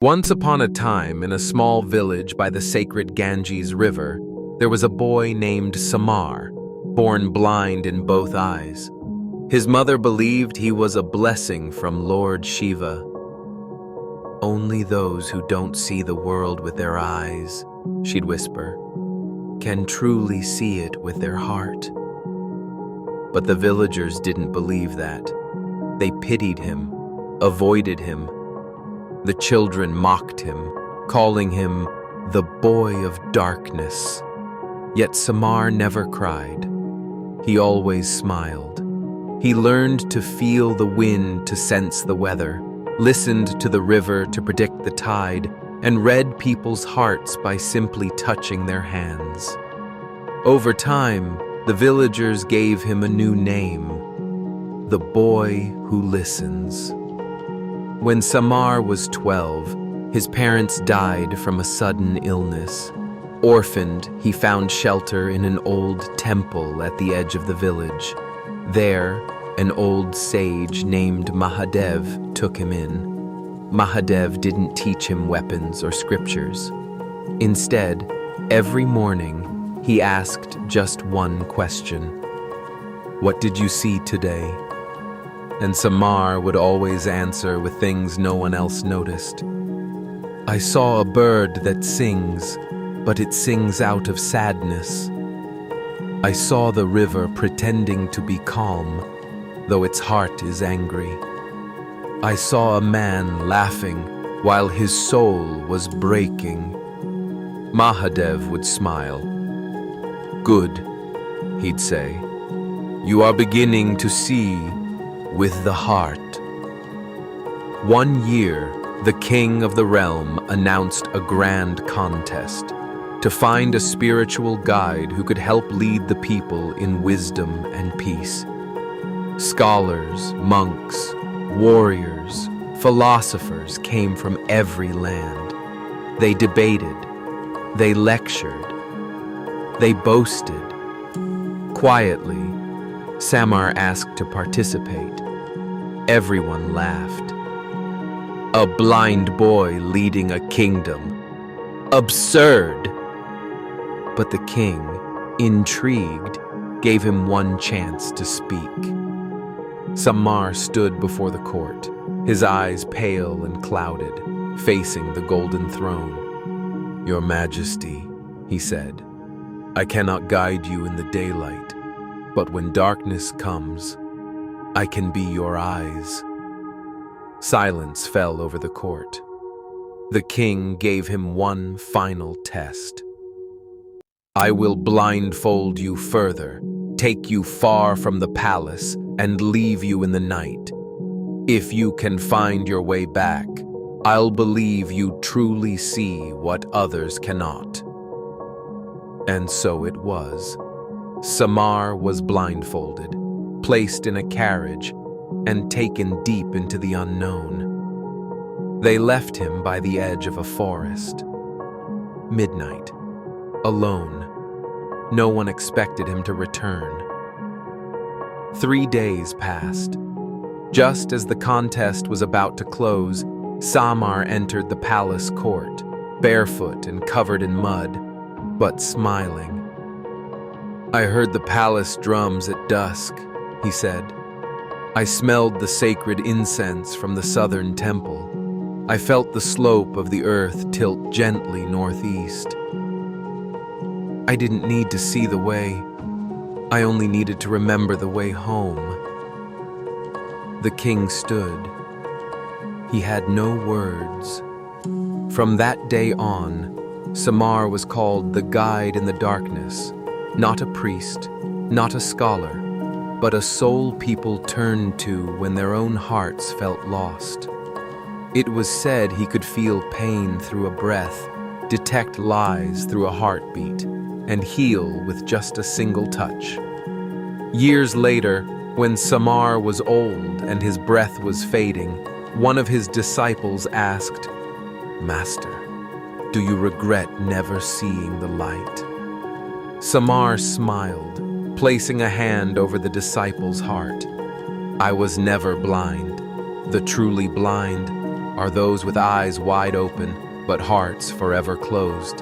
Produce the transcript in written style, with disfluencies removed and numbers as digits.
Once upon a time, in a small village by the sacred Ganges River, there was a boy named Samar, born blind in both eyes. His mother believed he was a blessing from Lord Shiva. "Only those who don't see the world with their eyes," she'd whisper, "can truly see it with their heart." But the villagers didn't believe that. They pitied him, avoided him. The children mocked him, calling him the boy of darkness. Yet Samar never cried. He always smiled. He learned to feel the wind to sense the weather, listened to the river to predict the tide, and read people's hearts by simply touching their hands. Over time, the villagers gave him a new name, the boy who listens. When Samar was 12, his parents died from a sudden illness. Orphaned, he found shelter in an old temple at the edge of the village. There, an old sage named Mahadev took him in. Mahadev didn't teach him weapons or scriptures. Instead, every morning, he asked just one question. "What did you see today?" And Samar would always answer with things no one else noticed. "I saw a bird that sings, but it sings out of sadness. I saw the river pretending to be calm, though its heart is angry. I saw a man laughing while his soul was breaking." Mahadev would smile. "Good," he'd say. "You are beginning to see with the heart." One year, the king of the realm announced a grand contest to find a spiritual guide who could help lead the people in wisdom and peace. Scholars, monks, warriors, philosophers came from every land. They debated, they lectured, they boasted. Quietly, Samar asked to participate. Everyone laughed. A blind boy leading a kingdom. Absurd! But the king, intrigued, gave him one chance to speak. Samar stood before the court, his eyes pale and clouded, facing the golden throne. "Your Majesty," he said, "I cannot guide you in the daylight, but when darkness comes, I can be your eyes." Silence fell over the court. The king gave him one final test. "I will blindfold you further, take you far from the palace, and leave you in the night. If you can find your way back, I'll believe you truly see what others cannot." And so it was. Samar was blindfolded, placed in a carriage, and taken deep into the unknown. They left him by the edge of a forest. Midnight. Alone. No one expected him to return. 3 days passed. Just as the contest was about to close, Samar entered the palace court, barefoot and covered in mud, but smiling. "I heard the palace drums at dusk," he said. "I smelled the sacred incense from the southern temple. I felt the slope of the earth tilt gently northeast. I didn't need to see the way. I only needed to remember the way home." The king stood. He had no words. From that day on, Samar was called the guide in the darkness, not a priest, not a scholar, but a soul people turned to when their own hearts felt lost. It was said he could feel pain through a breath, detect lies through a heartbeat, and heal with just a single touch. Years later, when Samar was old and his breath was fading, one of his disciples asked, "Master, do you regret never seeing the light?" Samar smiled, placing a hand over the disciple's heart. "I was never blind. The truly blind are those with eyes wide open, but hearts forever closed.